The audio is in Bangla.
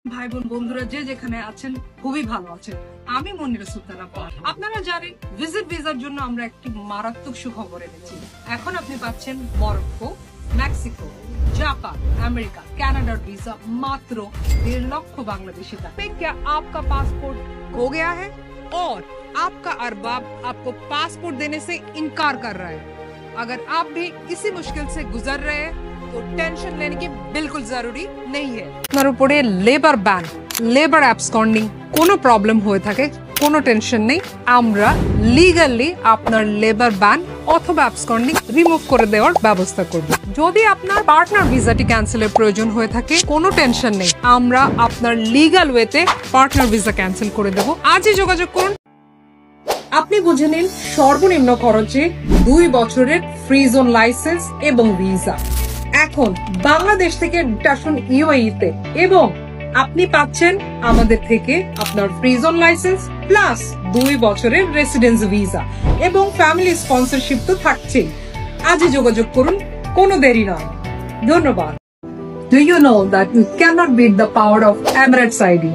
ভাই বোন বন্ধুরা যে যেখানে আছেন খুবই ভালো আছেন। আমি মনিরা সুলতানা। আপনারা জানেন ভিজিট ভিসার জন্য আমরা একটি মারাত্মক সুখবর এনেছি। এখন আপনি পাচ্ছেন Morocco, Mexico, Japan, America, Canada visa मात्र 1.5 लाख बांग्लादेशी का। क्या आपका पासपोर्ट हो गया है और आपका अरबाब आपको पासपोर्ट देने से इनकार कर रहा है? अगर आप भी इसी मुश्किल से गुजर रहे हैं तो टेंशन लेने की बिल्कुल जरूरी नहीं है। আপনার উপরে লেবার ব্যান, লেবার অ্যাবসকন্ডিং কোনো প্রবলেম হয়ে থাকে কোনো টেনশন নেই, আমরা লিগ্যালি আপনার লেবার ব্যান অথবা অ্যাবসকন্ডিং রিমুভ করে দেওয়ার ব্যবস্থা করব। যদি আপনার পার্টনার ভিসাটি ক্যান্সেলের প্রয়োজন হয়ে থাকে কোনো টেনশন নেই, আমরা আপনার লিগ্যাল ওয়েতে পার্টনার ভিসা ক্যান্সেল করে দেব। আজই যোগাযোগ করুন। আপনি বুঝে নিন সর্বনিম্ন খরচে 2 বছরের ফ্রি জোন লাইসেন্স এবং ভিসা। এখন বাংলাদেশ থেকে আসুন ইউএই তে এবং আপনি পাচ্ছেন আমাদের থেকে আপনার ফ্রি জোন লাইসেন্স প্লাস 2 বছরের রেসিডেন্স ভিসা এবং ফ্যামিলি স্পন্সরশিপ তো থাকছেই। আজই যোগাযোগ করুন, কোনো দেরি নয়। ধন্যবাদ। Do you know that you cannot beat the power of Emirates ID?